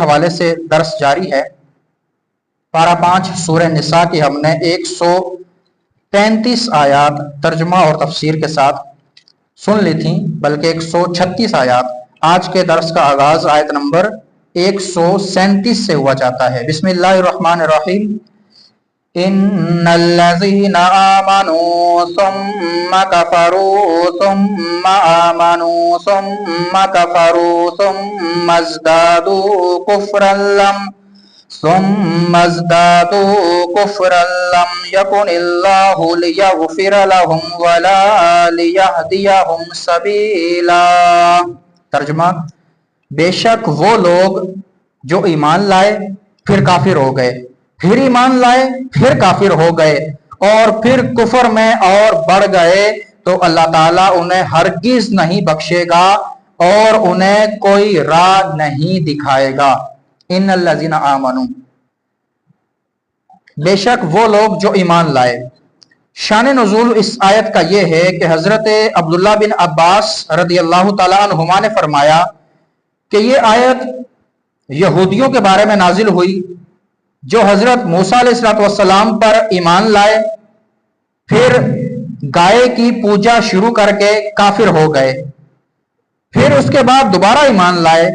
حوالے سے درس جاری ہے۔ پارہ 5 سورہ نساء کی ہم نے 135 آیات ترجمہ اور تفسیر کے ساتھ سن لی تھیں، بلکہ 136 آیات۔ آج کے درس کا آغاز آیت نمبر 137 سے ہوا جاتا ہے۔ بسم اللہ الرحمن الرحیم۔ ان الذین آمنوا ثم کفروا ثم آمنوا ثم کفروا ثم ازدادوا کفرا لم یکن اللہ لیغفر لهم ولا لیہدیہم سبیلا۔ ترجمہ: بے شک وہ لوگ جو ایمان لائے پھر کافر ہو گئے، پھر ایمان لائے پھر کافر ہو گئے اور پھر کفر میں اور بڑھ گئے تو اللہ تعالیٰ انہیں ہرگز نہیں بخشے گا اور انہیں کوئی راہ نہیں دکھائے گا۔ ان الذین آمنوا، بے شک وہ لوگ جو ایمان لائے۔ شان نزول اس آیت کا یہ ہے کہ حضرت عبداللہ بن عباس رضی اللہ تعالیٰ عنہما نے فرمایا کہ یہ آیت یہودیوں کے بارے میں نازل ہوئی جو حضرت موسیٰ علیہ السلام پر ایمان لائے، پھر گائے کی پوجا شروع کر کے کافر ہو گئے، پھر اس کے بعد دوبارہ ایمان لائے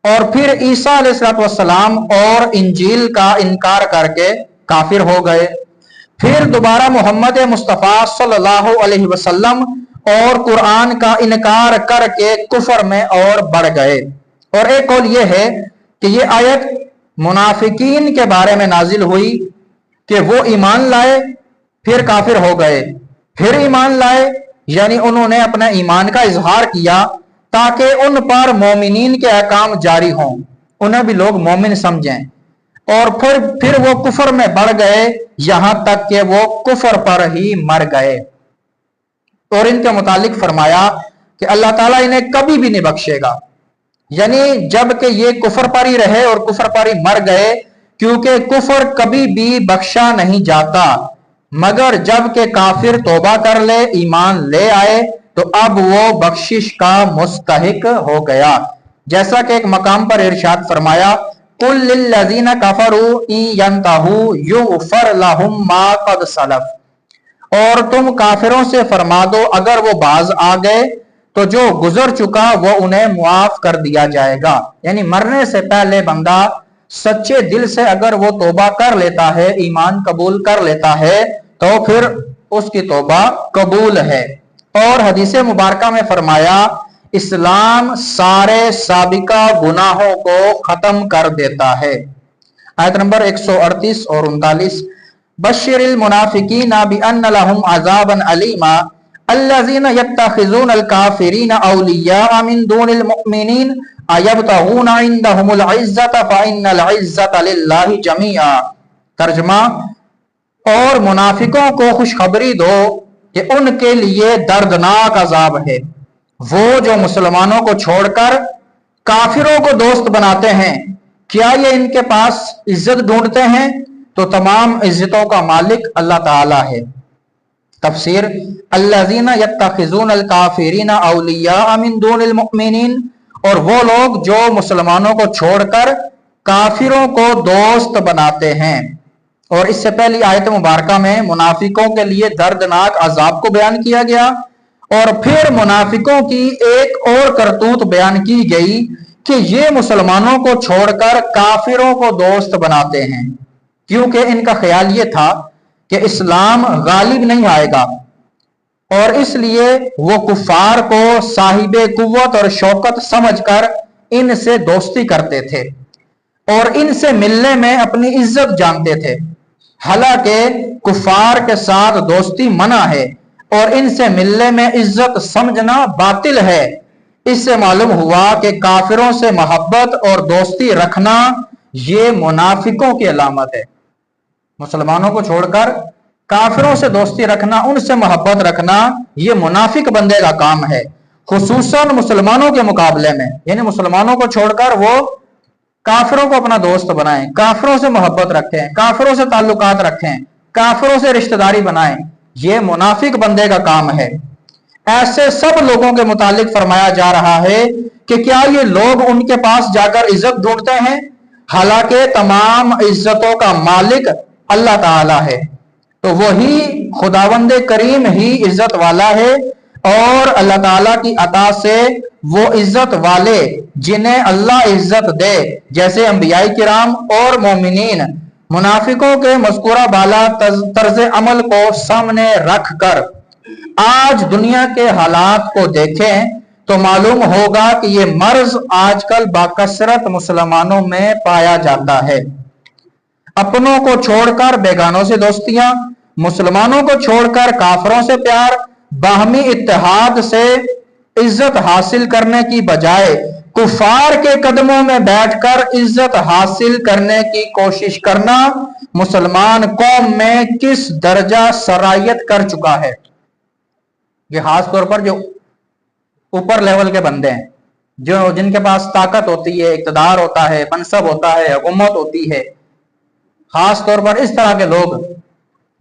اور پھر عیسیٰ علیہ السلام اور انجیل کا انکار کر کے کافر ہو گئے، پھر دوبارہ محمد مصطفیٰ صلی اللہ علیہ وسلم اور قرآن کا انکار کر کے کفر میں اور بڑھ گئے۔ اور ایک قول یہ ہے کہ یہ آیت منافقین کے بارے میں نازل ہوئی کہ وہ ایمان لائے پھر کافر ہو گئے، پھر ایمان لائے، یعنی انہوں نے اپنے ایمان کا اظہار کیا تاکہ ان پر مومنین کے احکام جاری ہوں، انہیں بھی لوگ مومن سمجھیں، اور پھر وہ کفر میں بڑھ گئے یہاں تک کہ وہ کفر پر ہی مر گئے۔ اور ان کے متعلق فرمایا کہ اللہ تعالیٰ انہیں کبھی بھی نہیں بخشے گا، یعنی جب کہ یہ کفر پر ہی رہے اور کفر پر ہی مر گئے، کیونکہ کفر کبھی بھی بخشا نہیں جاتا مگر جب کہ کافر توبہ کر لے، ایمان لے آئے تو اب وہ بخشش کا مستحق ہو گیا، جیسا کہ ایک مقام پر ارشاد فرمایا قُلْ لِلَّذِينَ كَفَرُوا إِن يَنْتَهُوا يُغْفَرْ لَهُم مَّا قَدْ سَلَفَ، اور تم کافروں سے فرما دو اگر وہ باز آ گئے تو جو گزر چکا وہ انہیں معاف کر دیا جائے گا، یعنی مرنے سے پہلے بندہ سچے دل سے اگر وہ توبہ کر لیتا ہے، ایمان قبول کر لیتا ہے تو پھر اس کی توبہ قبول ہے۔ اور حدیث مبارکہ میں فرمایا اسلام سارے سابقہ گناہوں کو ختم کر دیتا ہے۔ آیت نمبر 138 اور 39۔ بشر المنافقین بان لهم عذابا علیما الذین یتخذون الکافرین اولیاء من دون المؤمنین ایبتغون عندهم العزۃ فإن العزۃ للہ جمیعا۔ ترجمہ: اور منافقوں کو خوشخبری دو کہ ان کے لیے دردناک عذاب ہے، وہ جو مسلمانوں کو چھوڑ کر کافروں کو دوست بناتے ہیں، کیا یہ ان کے پاس عزت ڈھونڈتے ہیں؟ تو تمام عزتوں کا مالک اللہ تعالی ہے۔ تفسیر: الذین یتخذون الکافرین اولیاء من دون المؤمنین، اور وہ لوگ جو مسلمانوں کو چھوڑ کر کافروں کو دوست بناتے ہیں۔ اور اس سے پہلی آیت مبارکہ میں منافقوں کے لیے دردناک عذاب کو بیان کیا گیا، اور پھر منافقوں کی ایک اور کرتوت بیان کی گئی کہ یہ مسلمانوں کو چھوڑ کر کافروں کو دوست بناتے ہیں، کیونکہ ان کا خیال یہ تھا کہ اسلام غالب نہیں آئے گا، اور اس لیے وہ کفار کو صاحب قوت اور شوکت سمجھ کر ان سے دوستی کرتے تھے اور ان سے ملنے میں اپنی عزت جانتے تھے، حالانکہ کفار کے ساتھ دوستی منع ہے اور ان سے ملنے میں عزت سمجھنا باطل ہے۔ اس سے معلوم ہوا کہ کافروں سے محبت اور دوستی رکھنا یہ منافقوں کی علامت ہے۔ مسلمانوں کو چھوڑ کر کافروں سے دوستی رکھنا، ان سے محبت رکھنا، یہ منافق بندے کا کام ہے، خصوصاً مسلمانوں کے مقابلے میں، یعنی مسلمانوں کو چھوڑ کر وہ کافروں کو اپنا دوست بنائیں، کافروں سے محبت رکھیں، کافروں سے تعلقات رکھیں، کافروں سے رشتہ داری بنائیں، یہ منافق بندے کا کام ہے۔ ایسے سب لوگوں کے متعلق فرمایا جا رہا ہے کہ کیا یہ لوگ ان کے پاس جا کر عزت ڈھونڈتے ہیں؟ हालांकि तमाम इज्जतों का मालिक अल्लाह ताला है। तो वही खुदावंद करीम ही इज्जत वाला है और अल्लाह ताला की अता से वो इज्जत वाले जिन्हें अल्लाह इज्जत दे, जैसे अंबियाई किराम और मोमिनीन, मुनाफिकों के मज़कूरा बाला तर्ज अमल को सामने रख कर आज दुनिया के हालात को देखें तो मालूम होगा कि ये मर्ज आजकल बाकसरत मुसलमानों में पाया जाता है। अपनों को छोड़कर बेगानों से दोस्तियां, मुसलमानों को छोड़कर काफरों से प्यार, बाहमी इत्तेहाद से इज्जत हासिल करने की बजाय कुफार के कदमों में बैठकर इज्जत हासिल करने की कोशिश करना मुसलमान कौम में किस दर्जा सरायत कर चुका है। ये खास तौर पर जो ऊपर लेवल के बंदे हैं, जो जिनके पास ताकत होती है, इक़्तिदार होता है, मनसब होता है, हुकूमत होती है, खास तौर पर इस तरह के लोग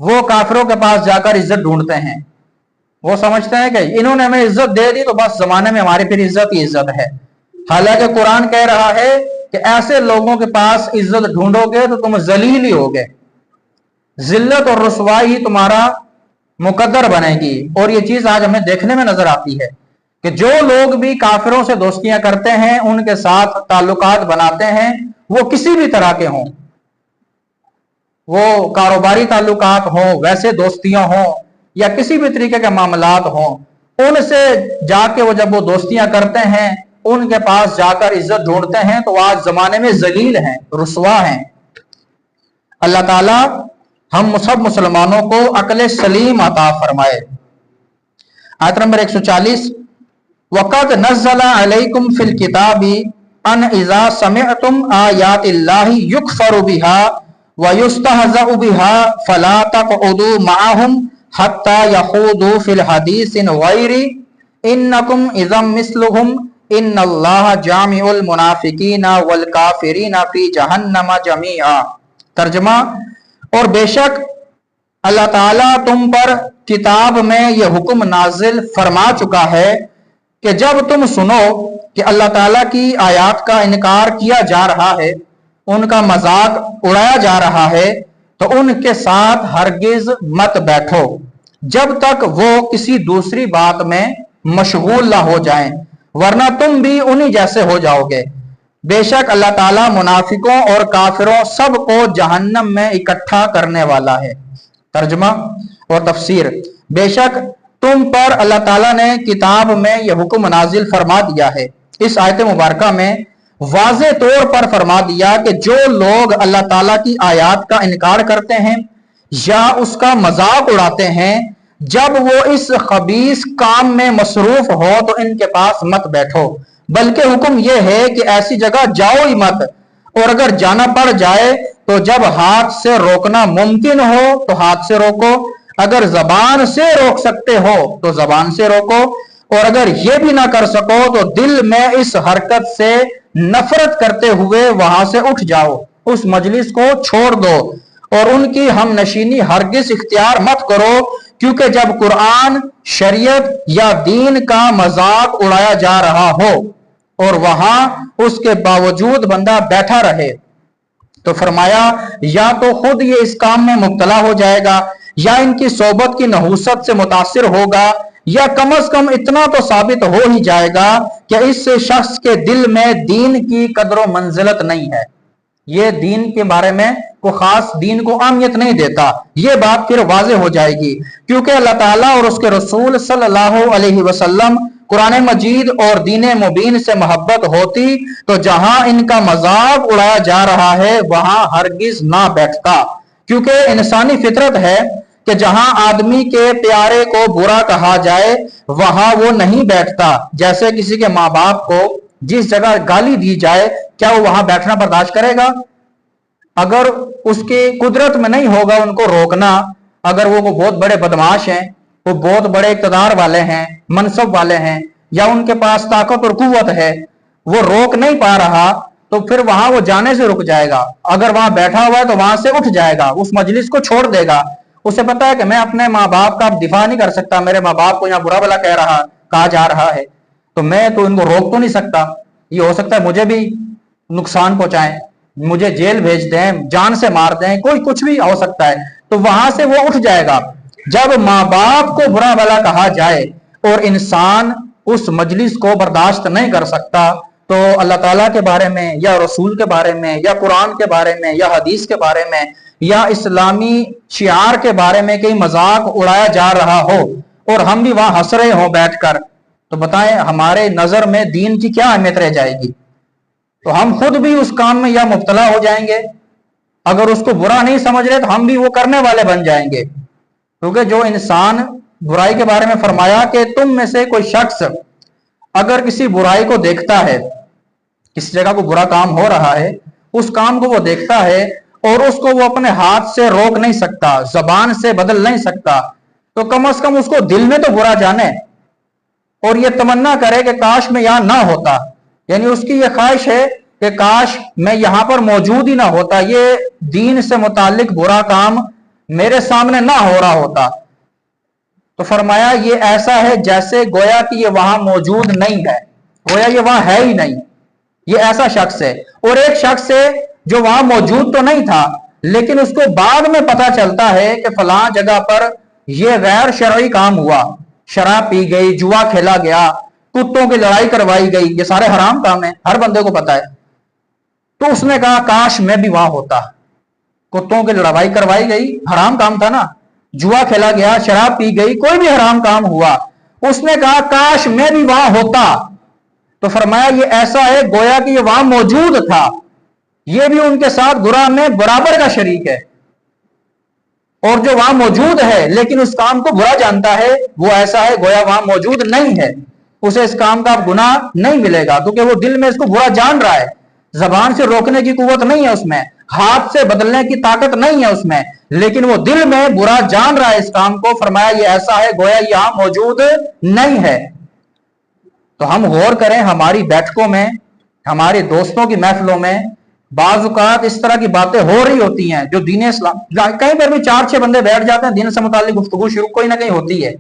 वो काफिरों के पास जाकर इज्जत ढूंढते हैं। वो समझते हैं कि इन्होंने हमें इज्जत दे दी तो बस जमाने में हमारी फिर इज्जत ही इज्जत है। हालांकि कुरान कह रहा है कि ऐसे लोगों के पास इज्जत ढूंढोगे तो तुम जलील ही होगे, जिल्लत और रुसवाई ही तुम्हारा मुकद्दर बनेगी। और ये चीज आज हमें देखने में नजर आती है कि जो लोग भी काफिरों से दोस्तियां करते हैं, उनके साथ ताल्लुकात बनाते हैं, वो किसी भी तरह के हों, वो कारोबारी ताल्लुकात हों, वैसे दोस्तियां हों या किसी भी तरीके के मामलात हों, उनसे जाके वो जब वो दोस्तियां करते हैं, उनके पास जाकर इज्जत ढूंढते हैं तो आज जमाने में जलील हैं, रुसवा हैं। अल्लाह ताला हम सब मुसलमानों को अक्ल सलीम अता फरमाए। आयत नंबर 140, वक़द नज़्ज़ला अलैकुम फिल किताबी अन इज़ा समिअतुम आयातिल्लाहि युकफरु बिहा व युस्तहज़अु बिहा फला तक़उदू मअहुम हत्ता यख़ूदू फिल हदीसिन गैरि इन्नकुम इज़म मिस्लुहुम इन्नल्लाह जामिउल मुनाफिकीना वल काफिरीना फी जहन्नम जमीआ। तर्जुमा, और बेशक अल्लाह ताला तुम पर किताब में यह हुक्म नाजिल फरमा चुका है कि जब तुम सुनो कि अल्लाह ताला की आयात का इनकार किया जा रहा है, उनका मजाक उड़ाया जा रहा है, तो उनके साथ हरगिज मत बैठो जब तक वो किसी दूसरी बात में मशगूल ना हो जाएं, वरना तुम भी उन्हीं जैसे हो जाओगे। बेशक अल्लाह ताला मुनाफिकों और काफिरों सबको जहन्नम में इकट्ठा करने वाला है। तर्जुमा और तफसीर, बेशक तुम पर अल्लाह ताला ने किताब में यह हुक्म नाजिल फरमा दिया है। इस आयत मुबारका में वाज़े तौर पर फरमा दिया कि जो लोग अल्लाह ताला की आयात का इनकार करते हैं या उसका मजाक उड़ाते हैं, जब वो इस खबीस काम में मसरूफ हो तो इनके पास मत बैठो, बल्कि हुक्म यह है कि ऐसी जगह जाओ ही मत, और अगर जाना पड़ जाए तो जब हाथ से रोकना मुमकिन हो तो हाथ से रोको, अगर जबान से रोक सकते हो तो जबान से रोको, और अगर ये भी ना कर सको तो दिल में इस हरकत से नफरत करते हुए वहां से उठ जाओ, उस मजलिस को छोड़ दो और उनकी हम नशीनी हरगिज इख्तियार मत करो, क्योंकि जब कुरान, शरीयत या दीन का मजाक उड़ाया जा रहा हो और वहां उसके बावजूद बंदा बैठा रहे तो फरमाया या तो खुद ये इस काम में मुब्तला हो जाएगा या इनकी सोबत की नहूसत से मुतासिर होगा, या कम अज कम इतना तो साबित हो ही जाएगा कि इस शख्स के दिल में दीन की कदर मंजिलत नहीं है, ये दीन के बारे में को खास दीन को अहमियत नहीं देता। ये बात फिर वाज़े हो जाएगी, क्योंकि अल्लाह ताला और उसके रसूल सल्लल्लाहु अलैहि वसल्लम कुरान मजीद और दीन मुबीन से मोहब्बत होती तो जहां इनका मजाक उड़ाया जा रहा है वहां हरगिज ना बैठता, क्योंकि इंसानी फितरत है कि जहां आदमी के प्यारे को बुरा कहा जाए वहां वो नहीं बैठता। जैसे किसी के माँ बाप को जिस जगह गाली दी जाए, क्या वो वहां बैठना बर्दाश्त करेगा? अगर उसकी कुदरत में नहीं होगा उनको रोकना, अगर वो बहुत बड़े बदमाश हैं, वो बहुत बड़े इक़्तिदार वाले हैं, मनसब वाले हैं, या उनके पास ताकत और कुव्वत है, वो रोक नहीं पा रहा, तो फिर वहां वो जाने से रुक जाएगा। अगर वहां बैठा हुआ है तो वहां से उठ जाएगा, उस मजलिस को छोड़ देगा। उसे पता है कि मैं अपने माँ बाप का दिफा नहीं कर सकता, मेरे माँ बाप को यहाँ बुरा भला कहा जा रहा है, तो मैं तो इनको रोक तो नहीं सकता, ये हो सकता है मुझे भी नुकसान पहुंचाएं, मुझे जेल भेज दें, जान से मार दें, कोई कुछ भी हो सकता है, तो वहां से वो उठ जाएगा। जब माँ बाप को बुरा भला कहा जाए और इंसान उस मजलिस को बर्दाश्त नहीं कर सकता, तो अल्लाह ताला के बारे में या रसूल के बारे में या कुरान के बारे में या हदीस के बारे में या इस्लामी शियार के बारे में कहीं मजाक उड़ाया जा रहा हो और हम भी वहां हंस रहे हो बैठकर, तो बताएं हमारे नजर में दीन की क्या अहमियत रह जाएगी। तो हम खुद भी उस काम में या मुब्तला हो जाएंगे, अगर उसको बुरा नहीं समझ रहे तो हम भी वो करने वाले बन जाएंगे। क्योंकि जो इंसान बुराई के बारे में फरमाया कि तुम में से कोई शख्स अगर किसी बुराई को देखता है, किसी जगह को बुरा काम हो रहा है, उस काम को वो देखता है और उसको वो अपने हाथ से रोक नहीं सकता, जबान से बदल नहीं सकता, तो कम से कम उसको दिल में तो बुरा जाने और ये तमन्ना करे कि काश मैं यहां ना होता। यानी उसकी ये ख्वाहिश है कि काश मैं यहां पर मौजूद ही ना होता, ये दीन से मुतालिक बुरा काम मेरे सामने ना हो रहा होता। तो फरमाया ये ऐसा है जैसे गोया कि ये वहां मौजूद नहीं है, गोया ये वहां है ही नहीं, ये ऐसा शख्स है। और एक शख्स है जो वहां मौजूद तो नहीं था, लेकिन उसको बाद में पता चलता है कि फलां जगह पर यह गैर शरई काम हुआ, शराब पी गई, जुआ खेला गया, कुत्तों की लड़ाई करवाई गई, ये सारे हराम काम है, हर बंदे को पता है। तो उसने कहा काश मैं भी वहां होता, कुत्तों की लड़ाई करवाई गई, हराम काम था ना, जुआ खेला गया, शराब पी गई, कोई भी हराम काम हुआ, उसने कहा काश मैं भी वहां होता। तो फरमाया ये ऐसा है गोया कि ये वहां मौजूद था, ये भी उनके साथ गुनाह में बराबर का शरीक है। और जो वहां मौजूद है लेकिन उस काम को बुरा जानता है, वो ऐसा है गोया वहां मौजूद नहीं है, उसे इस काम का गुनाह नहीं मिलेगा, क्योंकि वो दिल में इसको बुरा जान रहा है। जबान से रोकने की कुव्वत नहीं है उसमें, हाथ से बदलने की ताकत नहीं है उसमें, लेकिन वो दिल में बुरा जान रहा है इस काम को। फरमाया ये ऐसा है गोया यहां मौजूद नहीं है। तो हम गौर करें, हमारी बैठकों में, हमारे दोस्तों की महफिलों में बाज़ इस तरह की बातें हो रही होती हैं जो दीन इस्लाम, कहीं पर भी 4-6 बंदे बैठ जाते हैं, दीन से मुताल्लिक गुफ्तगू शुरू कोई ना कहीं होती है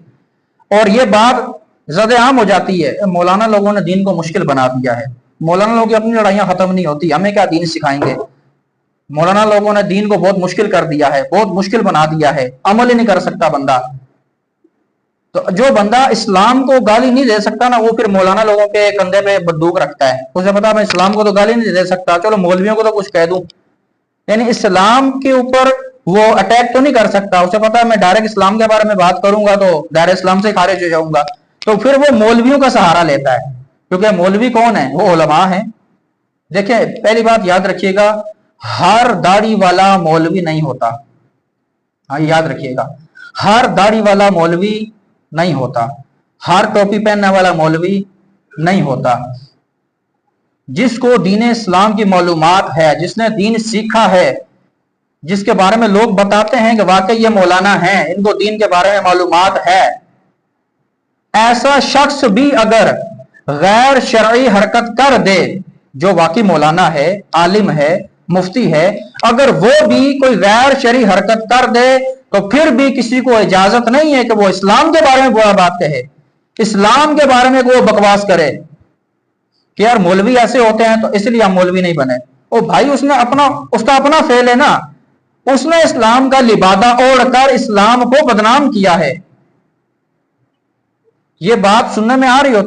और ये बात ज़द-ए-आम हो जाती है, मौलाना लोगों ने दीन को मुश्किल बना दिया है, मौलाना लोगों की अपनी लड़ाइयां खत्म नहीं होती, हमें क्या दीन सिखाएंगे। मौलाना लोगों ने दीन को बहुत मुश्किल कर दिया है, बहुत मुश्किल बना दिया है, अमल ही नहीं कर सकता बंदा। तो जो बंदा इस्लाम को गाली नहीं दे सकता ना, वो फिर मौलाना लोगों के कंधे पे बंदूक रखता है, उसे पता मैं इस्लाम को तो गाली नहीं दे सकता, चलो मौलवियों को तो कुछ कह दूं। यानी इस्लाम के ऊपर वो अटैक तो नहीं कर सकता, उसे पता है मैं डायरेक्ट इस्लाम के बारे में बात करूंगा तो डायरेक्ट इस्लाम से खारिज हो जाऊंगा, तो फिर वो मौलवियों का सहारा लेता है। क्योंकि मौलवी कौन है, वो उलमा है। देखिए पहली बात याद रखिएगा, हर दाढ़ी वाला मौलवी नहीं होता, हाँ याद रखिएगा, हर दाढ़ी वाला मौलवी नहीं होता, हर टोपी पहनने वाला मौलवी नहीं होता। जिसको दीन इस्लाम की मालूमात है, जिसने दीन सीखा है, जिसके बारे में लोग बताते हैं कि वाकई ये मौलाना हैं, इनको दीन के बारे में मालूमात है, ऐसा शख्स भी अगर गैर शरई हरकत कर दे, जो वाकई मौलाना है, आलिम है, मुफ्ती है, अगर वो भी कोई गैर शरई हरकत कर दे तो फिर भी किसी को इजाजत नहीं है कि वो इस्लाम के बारे में बुरा बात कहे, इस्लाम के बारे में वो बकवास करे कि यार मौलवी ऐसे होते हैं तो इसलिए हम मौलवी नहीं बने। ओ भाई उसका अपना फेल है ना, उसने इस्लाम का लिबादा ओढ़कर इस्लाम को बदनाम किया है। ये बात सुनने में आ रही होती